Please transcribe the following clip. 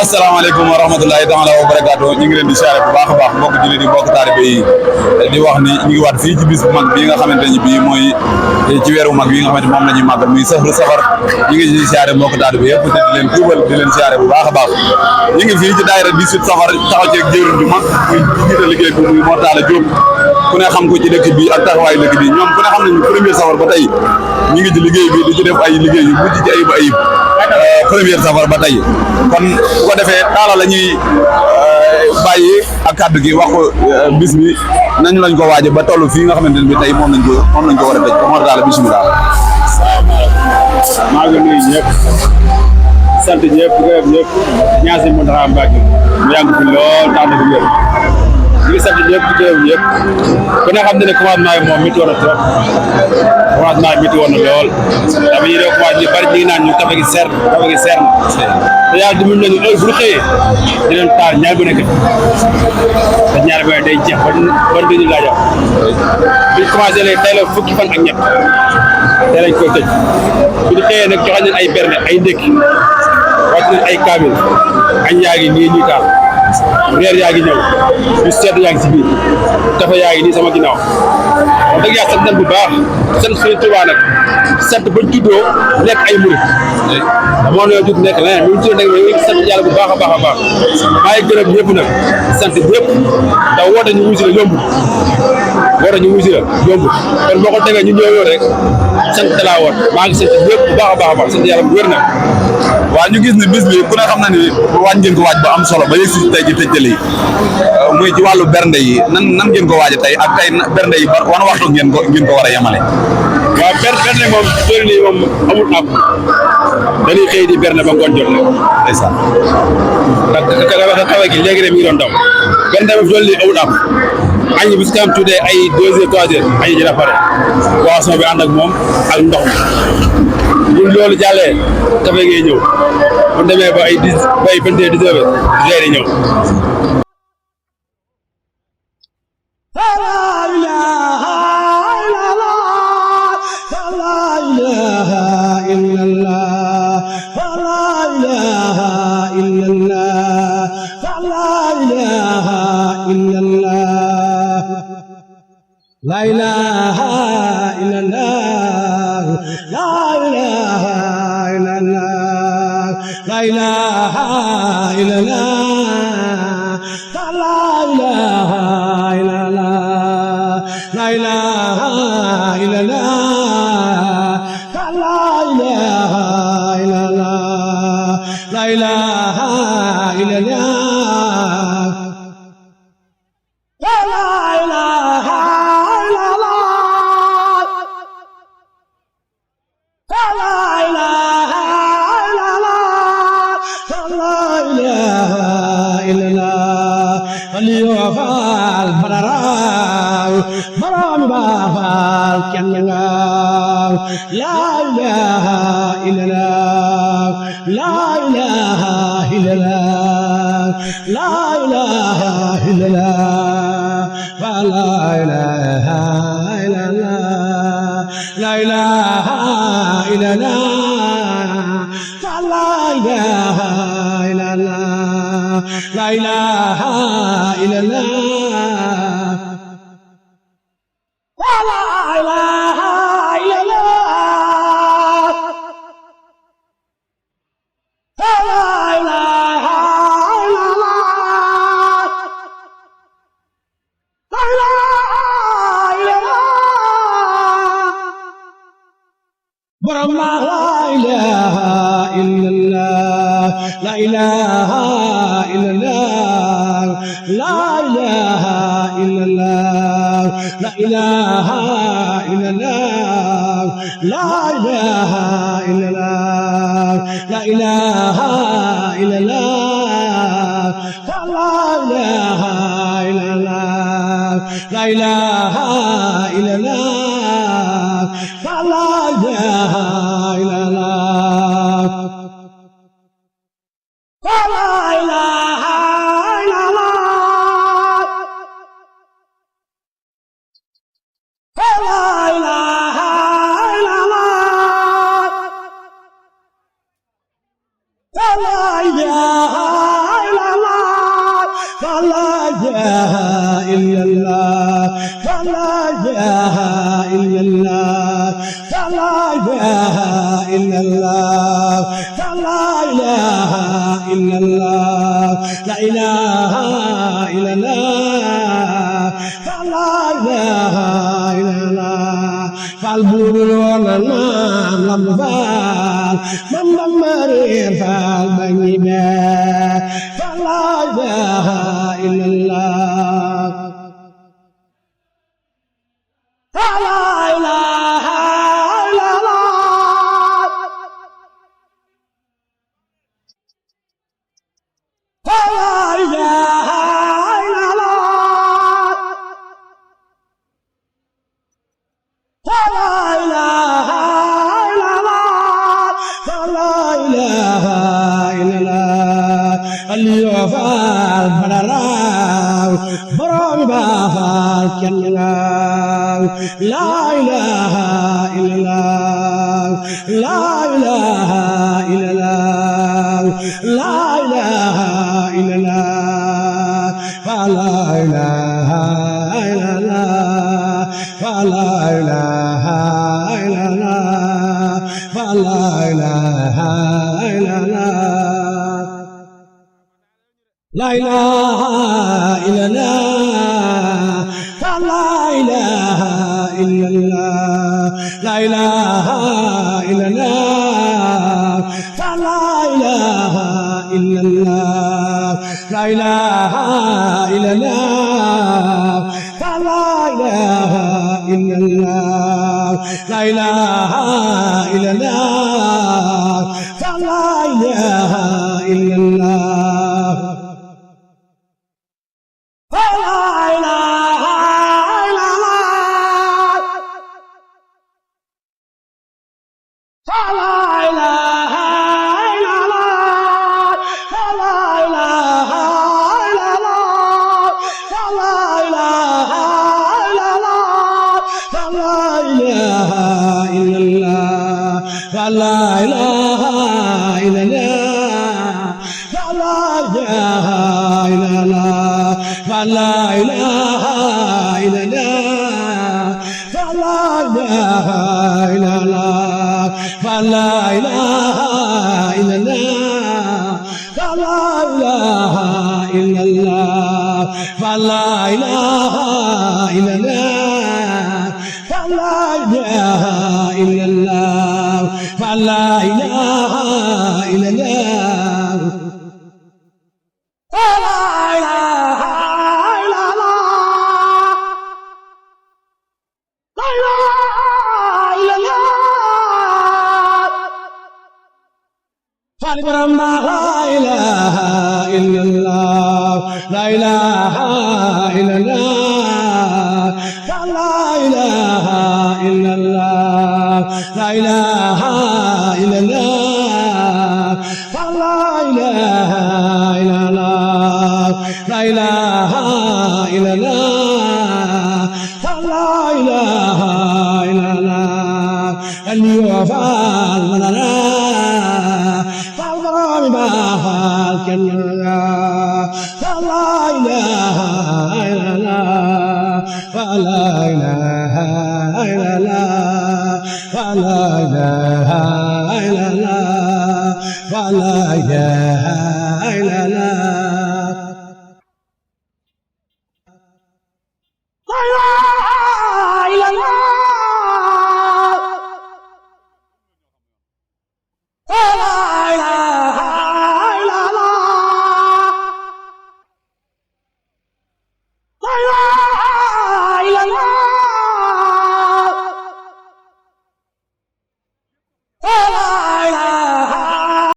asalaamaaleykum wa rahmatulahi taala wa barakaatu ñu ngi leen di siyaare bu baax a baax mbokk jullit yi mbokk taalibe yi di wax ni ñu ngi waat fii ci bis bu mag bii nga xamante ni bii mooy ci weeru mag bii nga xamante moom la ñuy màggal muy safar ñu ngi ci siyaare mbokk taalibe yëpp te di leen tuubal di leen siyaare bu baax a baax ñu ngi fii ci daayira 18 safar taxaw ci ak jëwriñ ju mag muy jiite liggéey bi muy Mor Talla Diop ku ne xam ko ci dëkk bi ak taxawaayu dëkk bi ñoom ku ne xam nañu premier safar ba tey ñu ngi ci liggéey bi di ci def ay liggéey yu mujj ci ayib premier safar ba tey kon bu ko defee Talla la ñuy bàyyi ak kàddu gi wax ko bis bi nañu lañ ko waaje ba toll fii nga xamante ne bi tey moom lañ ko war a tëj Mor Talla bismillah. maa ngi nuyu ñëpp sant ñëpp gërëm ñëpp ñaan si Mountakha Mbacké mu yàgg fi lool tax na fi wér ñu ngi sant ñëpp di gërëm ñëpp ku ne xam ne commencement bi moom métti woon na trop commencement bi métti woon na lool dafa ñuy def commencé ñu bari ñu ngi naan ñu kafe gi seer na te yàlla dimbali nañu heure bu ñu xëyee dinañ taal ñaar bu nekk te ñaar bu nekk day jeex ban dañu laa jox bi ñu commencé léegi tey la fukki fan ak ñett tey lañ koy tëj bi ñu xëyee nag joxe nañ ay berne ay ndékki wàcc nañ ay kaamil añ yaa ngi nii ñuy taal reer yaa ngi ñëw ñu sedd yaa ngi si biir dafa yaa ngi nii sama ginnaaw wax dëgg yàlla sant nañ bu baax sant Sëriñ Tuubaa nag sant bañ juddoo nekk ay murit moo ne judd nekk leneen ñu tuddee nag ñu ngi sant yàlla bu baax a baax a baax maa ngi gërëm ñëpp nag sant ñëpp ndax woote ñu wusi la yombul woote ñu wusi la yombul kon boo ko tegee ñu ñëw rek sant laa woot maa ngi sant ñëpp bu baax a baax a baax sant yàlla bu wér nag waaw ñu gis ne bis bi ku ne xam na ni waaj ngeen ko waaj ba am solo ba yegg si tey ji tëjtali yi muy ci wàllu bernde yi nan ngeen ko waaje tey ak tey bernde yi wan waxtu ngeen ko war a yemale. waaw bernde moom tool nii moom amul àpp dañuy xëy di bernde ba ngoon jot rek ndeysaan ndax kawe gi léegi rek mi ngi doon daw bernde moom tool nii amul àpp añ bi si kanam tuddee ay 2 heures 3 heures añ dina pare boisson bi ànd ak moom ak ndox mi bu loolu jàllee kafe ngay ñëw bu demee ba ay 10 ba ay 22 19 heures reer yi ñëw La ilaha illallah, la ilaha illallah, la ilaha illallah, la ilaha illallah, la ilaha illallah, la ilaha illallah, la ilaha illallah. La ilaha illallah, la ilaha illallah, la ilaha illallah, la ilaha illallah, la ilaha illallah, la ilaha illallah, la ilaha illallah. La ilaha illallah, la ilaha illallah, la ilaha illallah, la ilaha illallah, la ilaha illallah, la ilaha illallah, la ilaha illallah, la ilaha illallah, la ilaha illallah. La ilaha illallah. إلا الله لا إله إلا الله لا إله إلا الله لا إله إلا الله لا إله إلا الله فالبور والنام لم فال من مرير فالبني فلا إله إلا الله لا إله إلا الله لا إله إلا الله لا إله إلا الله لا إله إلا الله اليوفال بدراو برام بافال كنلاو لا إله إلا الله لا إله إلا الله لا إله إلا الله فلا إله إلا الله فلا إله إلا الله فلا إله إلا الله لا إله إلا الله فلا إله إلا الله لا إله إلا الله فلا إله إلا الله لا إله إلا الله فلا إله إلا الله لا إله إلا الله فلا إله إلا الله فلا إله إلا الله فلا إله إلا الله فلا إله إلا الله فلا إله إلا الله فلا إله إلا الله فلا إله إلا الله فلا إله إلا الله فلا إله إلا الله فلا إله إلا الله فلا إله إلا الله فلا إله إلا الله فلا إله إلا الله فلا إله إلا الله فلا إله إلا الله فلا إله إلا الله لا إله إلا الله فالبرم لا إله إلا الله لا إله إلا الله فلا إله إلا الله لا إله إلا الله فلا إله إلا الله لا إله إلا الله فلا إله إلا الله اليوفال مننا فالبرام بافال كننا فلا إله إلا الله فلا إله إلا الله فلا إله إلا الله فلا إله إلا الله